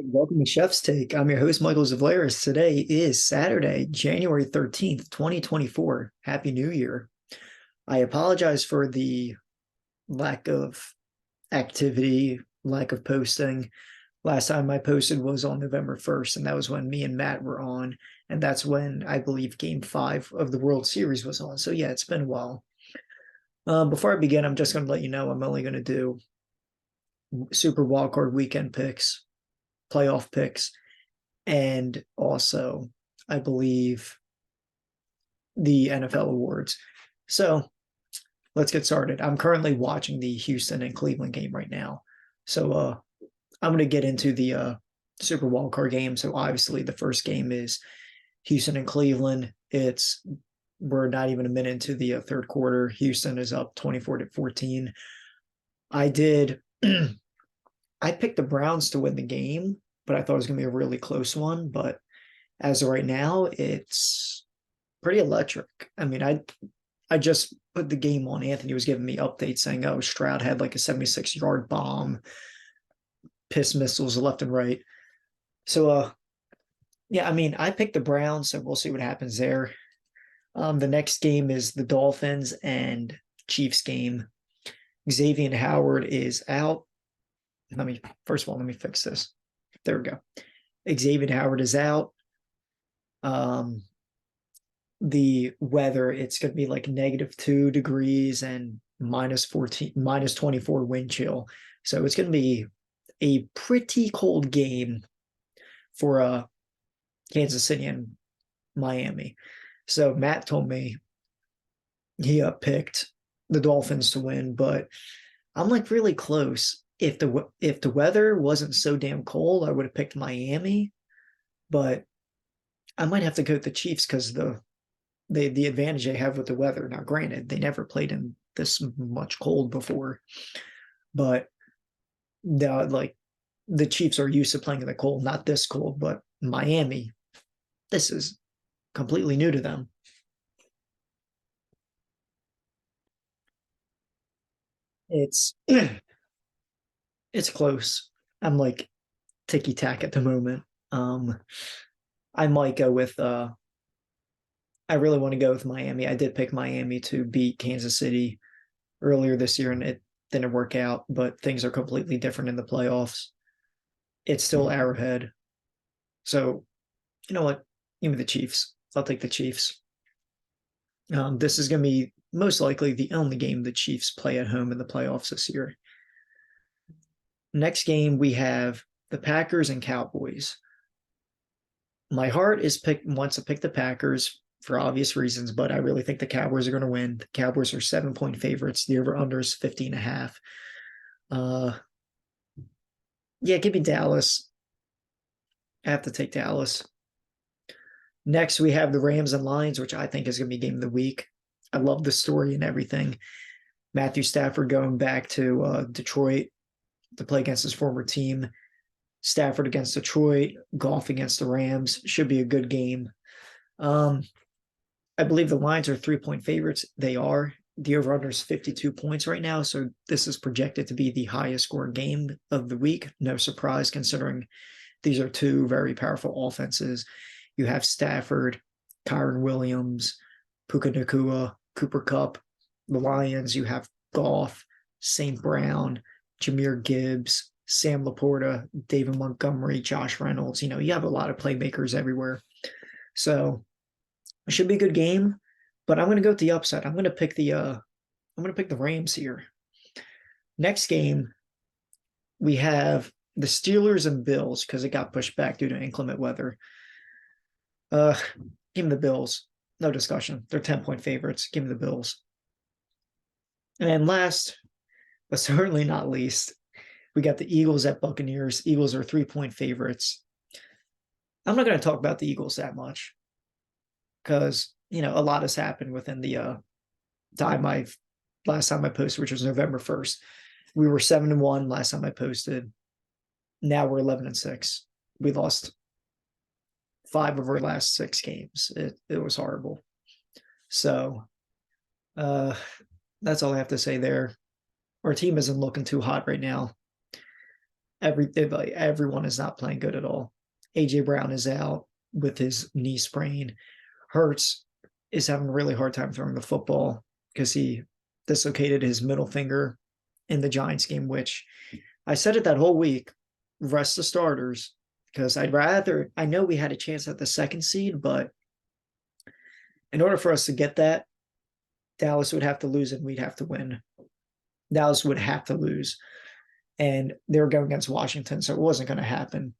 Welcome to Chef's Take. I'm your host, Michael Zavlaris. Today is Saturday, January 13th, 2024. Happy New Year. I apologize for the lack of activity, lack of posting. Last time I posted was on November 1st, and that was when me and Matt were on. And that's when I believe Game 5 of the World Series was on. So, yeah, it's been a while. Before I begin, I'm just going to let you know I'm only going to do Super Wildcard Weekend picks, playoff picks, and also, I believe, the NFL awards. So let's get started. I'm currently watching the Houston and Cleveland game right now. So I'm going to get into the Super Wildcard game. So obviously, the first game is Houston and Cleveland. We're not even a minute into the third quarter. Houston is up 24-14. I did. I picked the Browns to win the game, but I thought it was going to be a really close one. But as of right now, it's pretty electric. I mean, I just put the game on. Anthony was giving me updates saying, oh, Stroud had like a 76-yard bomb, piss missiles left and right. So, yeah, I mean, I picked the Browns, so we'll see what happens there. The next game is the Dolphins and Chiefs game. Xavier Howard is out. First of all, let me fix this. There we go. Xavier Howard is out. The weather, it's going to be like -2 degrees and -24 wind chill. So it's going to be a pretty cold game for Kansas City and Miami. So Matt told me he picked the Dolphins to win, but I'm like really close. If the weather wasn't so damn cold, I would have picked Miami, but I might have to go with the Chiefs because the advantage they have with the weather. Now, granted, they never played in this much cold before, but the Chiefs are used to playing in the cold, not this cold, but Miami, this is completely new to them. It's it's close. I'm like ticky tack at the moment. I might go with I really want to go with Miami. I did pick Miami to beat Kansas City earlier this year, and it didn't work out, but things are completely different in the playoffs. It's still Arrowhead. So, you know what? Give me the Chiefs. I'll take the Chiefs. This is going to be most likely the only game the Chiefs play at home in the playoffs this year. Next game, we have the Packers and Cowboys. My heart wants to pick the Packers for obvious reasons, but I really think the Cowboys are going to win. The Cowboys are 7-point favorites. The over-under is 50.5. Yeah, give me Dallas. I have to take Dallas. Next, we have the Rams and Lions, which I think is going to be game of the week. I love the story and everything. Matthew Stafford going back to Detroit to play against his former team. Stafford against Detroit, Goff against the Rams. Should be a good game. I believe the Lions are 3-point favorites. They are. The over-under is 52 points right now, so this is projected to be the highest scoring game of the week. No surprise, considering these are two very powerful offenses. You have Stafford, Kyren Williams, Puka Nacua, Cooper Kupp. The Lions, you have Goff, St. Brown, Jahmyr Gibbs, Sam Laporta, David Montgomery, Josh Reynolds. You have a lot of playmakers everywhere. So it should be a good game, but I'm going to go with the upset. I'm going to pick the Rams here. Next game, we have the Steelers and Bills because it got pushed back due to inclement weather. Give me the Bills. No discussion. They're 10-point favorites. Give me the Bills. And last, but certainly not least, we got the Eagles at Buccaneers. Eagles are 3-point favorites. I'm not going to talk about the Eagles that much because, a lot has happened within the last time I posted, which was November 1st. We were 7-1 last time I posted. Now we're 11-6. We lost 5 of our last 6 games. It was horrible. So that's all I have to say there. Our team isn't looking too hot right now. Everyone is not playing good at all. AJ Brown is out with his knee sprain. Hurts is having a really hard time throwing the football because he dislocated his middle finger in the Giants game, which I said it that whole week, rest the starters, because I know we had a chance at the second seed, but in order for us to get that, Dallas would have to lose and we'd have to win. Dallas would have to lose. And they were going against Washington, so it wasn't going to happen.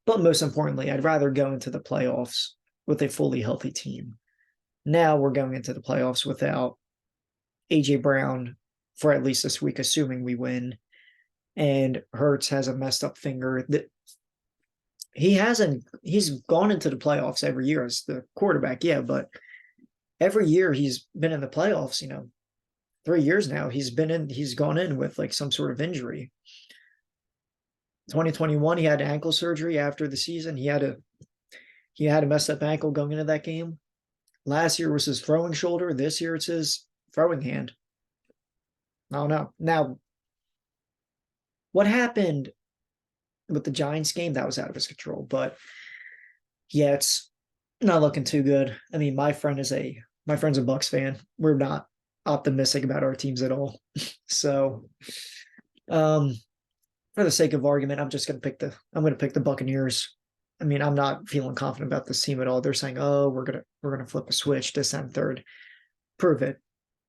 But most importantly, I'd rather go into the playoffs with a fully healthy team. Now we're going into the playoffs without AJ Brown for at least this week, assuming we win. And Hurts has a messed up finger. That he's gone into the playoffs every year as the quarterback, yeah, but every year he's been in the playoffs, 3 years now, he's gone in with like some sort of injury. 2021, he had ankle surgery after the season. He had a messed up ankle going into that game. Last year was his throwing shoulder. This year it's his throwing hand. I don't know. Now, what happened with the Giants game, that was out of his control. But yeah, it's not looking too good. I mean, my friend's a Bucks fan. We're not optimistic about our teams at all. So, for the sake of argument, I'm going to pick the Buccaneers. I mean, I'm not feeling confident about this team at all. They're saying, "Oh, we're gonna flip a switch this and third." Prove it,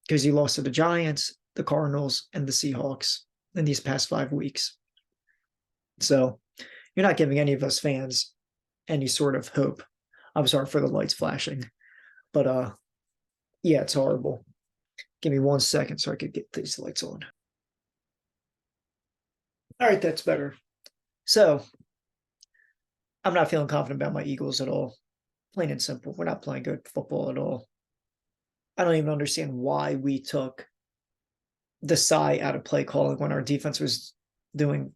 because you lost to the Giants, the Cardinals, and the Seahawks in these past 5 weeks. So you're not giving any of us fans any sort of hope. I'm sorry for the lights flashing, but yeah, it's horrible. Give me 1 second so I could get these lights on. All right, that's better. So I'm not feeling confident about my Eagles at all. Plain and simple. We're not playing good football at all. I don't even understand why we took Desai out of play calling when our defense was doing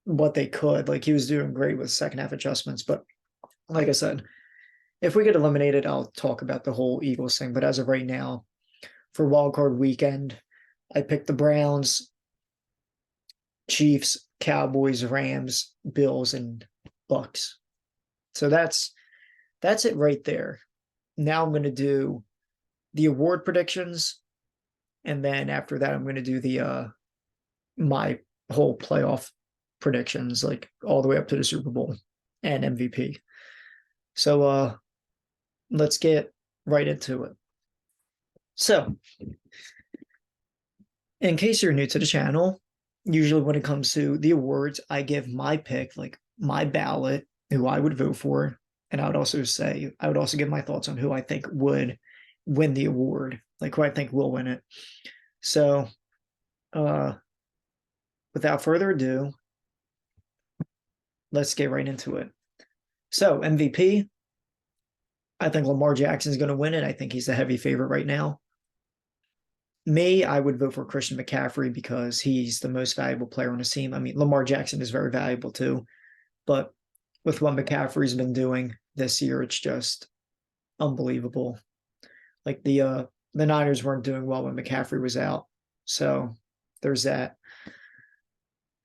what they could. Like, he was doing great with second half adjustments. But like I said, if we get eliminated, I'll talk about the whole Eagles thing. But as of right now, for wildcard weekend, I picked the Browns, Chiefs, Cowboys, Rams, Bills, and Bucks. So that's it right there. Now I'm going to do the award predictions, and then after that I'm going to do the my whole playoff predictions, like all the way up to the Super Bowl and MVP. So let's get right into it. So, in case you're new to the channel, usually when it comes to the awards, I give my pick, like my ballot, who I would vote for. And I would also give my thoughts on who I think would win the award, like who I think will win it. So, without further ado, let's get right into it. So, MVP, I think Lamar Jackson is going to win it. I think he's the heavy favorite right now. Me, I would vote for Christian McCaffrey because he's the most valuable player on his team. I mean, Lamar Jackson is very valuable too, but with what McCaffrey's been doing this year, it's just unbelievable. Like the Niners weren't doing well when McCaffrey was out, so there's that.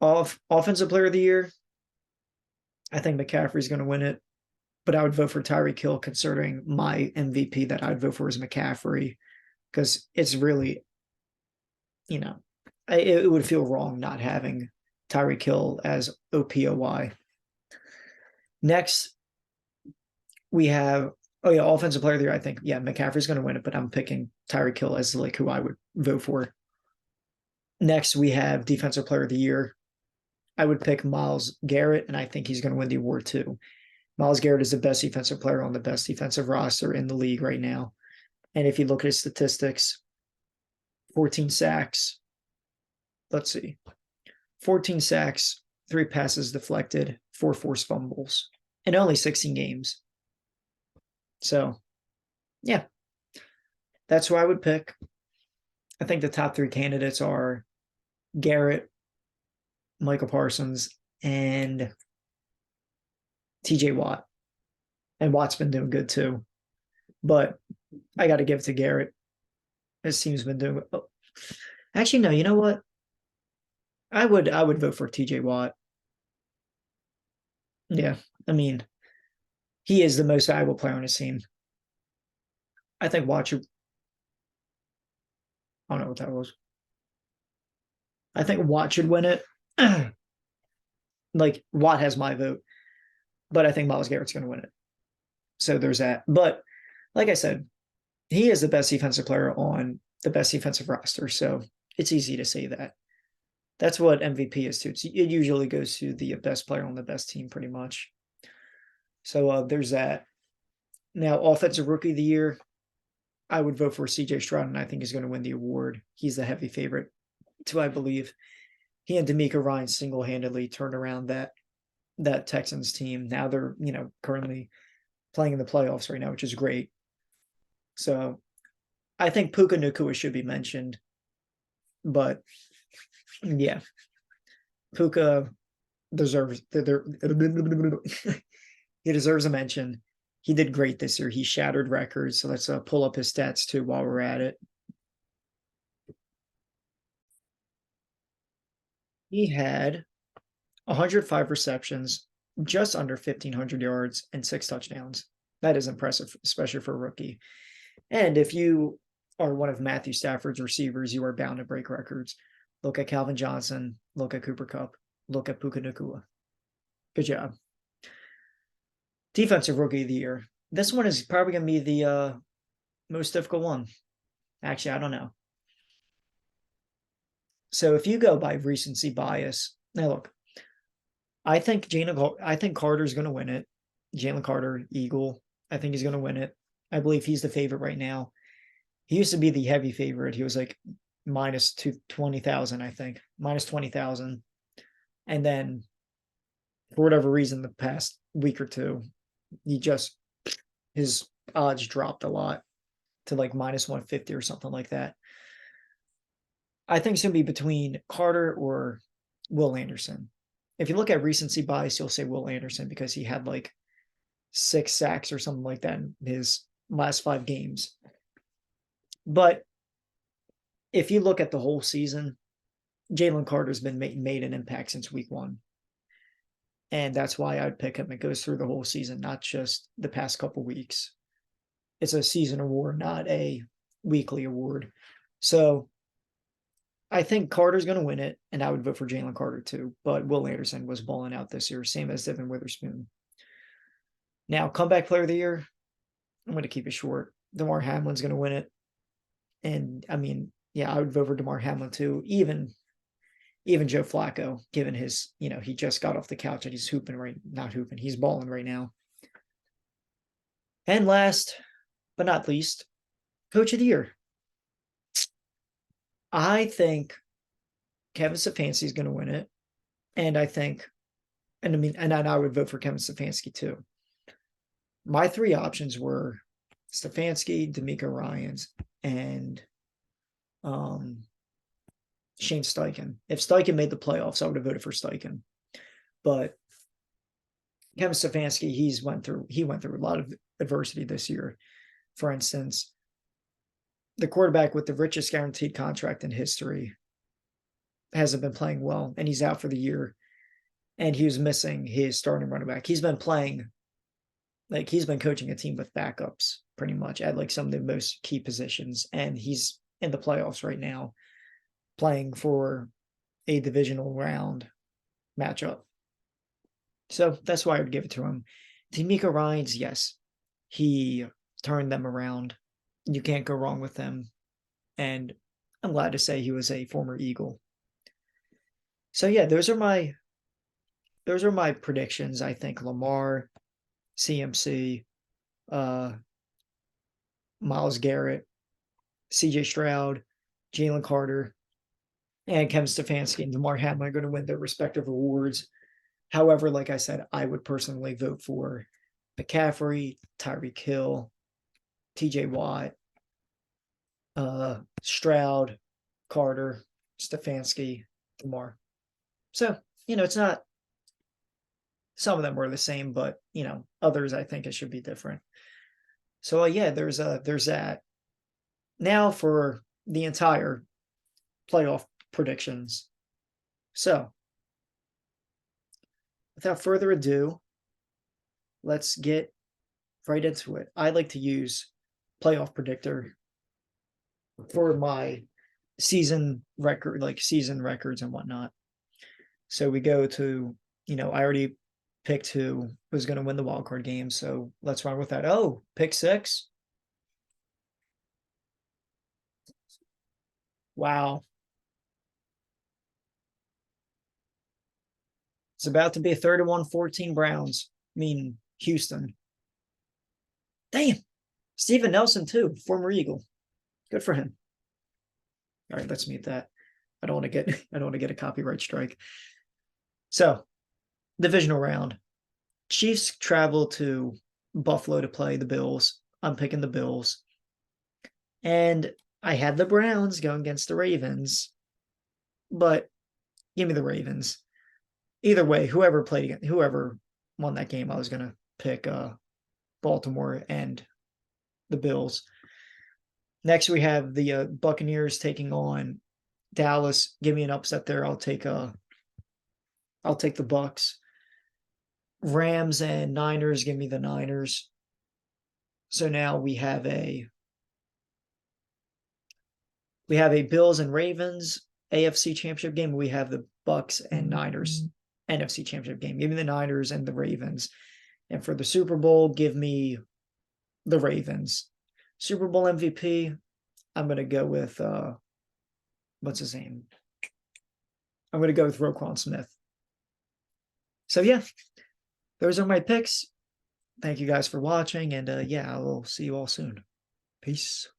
Offensive player of the year, I think McCaffrey's going to win it, but I would vote for Tyreek Hill, considering my MVP that I would vote for is McCaffrey, because it's really, it would feel wrong not having Tyreek Hill as OPOY. Next, we have, offensive player of the year. I think, McCaffrey's going to win it, but I'm picking Tyreek Hill as like who I would vote for. Next, we have defensive player of the year. I would pick Myles Garrett, and I think he's going to win the award too. Myles Garrett is the best defensive player on the best defensive roster in the league right now. And if you look at his statistics, 14 sacks. Let's see. 14 sacks, 3 passes deflected, 4 forced fumbles, and only 16 games. So, yeah, that's who I would pick. I think the top 3 candidates are Garrett, Michael Parsons, and TJ Watt. And Watt's been doing good too. But I got to give it to Garrett. His team's been doing. Actually, no. You know what? I would vote for TJ Watt. Yeah, I mean, he is the most valuable player on his team. I think Watch. I don't know what that was. I think Watt should win it. Like Watt has my vote, but I think Myles Garrett's going to win it. So there's that. But like I said, he is the best defensive player on the best defensive roster. So it's easy to say that. That's what MVP is too. It usually goes to the best player on the best team, pretty much. So there's that. Now, offensive rookie of the year, I would vote for CJ Stroud, and I think he's going to win the award. He's the heavy favorite, too, I believe. He and D'Amico Ryan single-handedly turned around that Texans team. Now they're, currently playing in the playoffs right now, which is great. So I think Puka Nacua should be mentioned. But yeah, Puka deserves he deserves a mention. He did great this year. He shattered records. So let's pull up his stats too while we're at it. He had 105 receptions, just under 1,500 yards, and 6 touchdowns. That is impressive, especially for a rookie. And if you are one of Matthew Stafford's receivers, you are bound to break records. Look at Calvin Johnson. Look at Cooper Kupp. Look at Puka Nacua. Good job. Defensive Rookie of the Year. This one is probably going to be the most difficult one. Actually, I don't know. So if you go by recency bias, now look, I think Carter's going to win it. Jalen Carter, Eagle. I think he's going to win it. I believe he's the favorite right now. He used to be the heavy favorite. He was like minus 20,000, I think, minus 20,000. And then for whatever reason, the past week or two, his odds dropped a lot to like minus 150 or something like that. I think it's going to be between Carter or Will Anderson. If you look at recency bias, you'll say Will Anderson because he had like 6 sacks or something like that in his last 5 games. But if you look at the whole season, Jalen Carter's been made an impact since week 1. And that's why I'd pick him. It goes through the whole season, not just the past couple weeks. It's a season award, not a weekly award. So I think Carter's going to win it, and I would vote for Jalen Carter too. But Will Anderson was balling out this year, same as Devin Witherspoon. Now, comeback player of the year, I'm going to keep it short. Damar Hamlin's going to win it. And I mean, yeah, I would vote for Damar Hamlin too. Even Joe Flacco, given his, he just got off the couch and he's he's balling right now. And last but not least, Coach of the Year. I think Kevin Stefanski is going to win it. And I would vote for Kevin Stefanski too. My 3 options were Stefanski, D'Amico Ryans, and Shane Steichen. If Steichen made the playoffs, I would have voted for Steichen. But Kevin Stefanski, he went through a lot of adversity this year. For instance, the quarterback with the richest guaranteed contract in history hasn't been playing well, and he's out for the year. And he was missing his starting running back. He's been coaching a team with backups pretty much at like some of the most key positions. And he's in the playoffs right now playing for a divisional round matchup. So that's why I would give it to him. D'Amico Ryans, yes, he turned them around. You can't go wrong with them. And I'm glad to say he was a former Eagle. So yeah, those are my predictions. I think Lamar, CMC, Myles Garrett, CJ Stroud, Jalen Carter, and Kevin Stefanski and Damar Hamlin are going to win their respective awards. However, like I said, I would personally vote for McCaffrey, Tyreek Hill, TJ Watt, Stroud, Carter, Stefanski, Damar. So, it's not, some of them were the same, but, others I think it should be different. So, yeah, there's that. Now for the entire playoff predictions. So, without further ado, let's get right into it. I like to use Playoff Predictor for my season record, like season records and whatnot. So we go to, I already picked who was going to win the wild card game. So let's run with that. Oh, pick six. Wow. It's about to be a 31-14 Browns. I mean, Houston. Damn. Steven Nelson, too, former Eagle. Good for him. All right, let's mute that. I don't want to get a copyright strike. So, divisional round. Chiefs travel to Buffalo to play the Bills. I'm picking the Bills. And I had the Browns going against the Ravens, but give me the Ravens. Either way, whoever won that game, I was going to pick Baltimore and the Bills. Next, we have the Buccaneers taking on Dallas. Give me an upset there. I'll take the Bucks. Rams and Niners. Give me the Niners. So now we have a Bills and Ravens AFC Championship game. We have the Bucks and Niners NFC Championship game. Give me the Niners and the Ravens. And for the Super Bowl, give me the Ravens. Super Bowl MVP, I'm going to go with, what's his name? I'm going to go with Roquan Smith. So, yeah, those are my picks. Thank you guys for watching. And, yeah, I will see you all soon. Peace.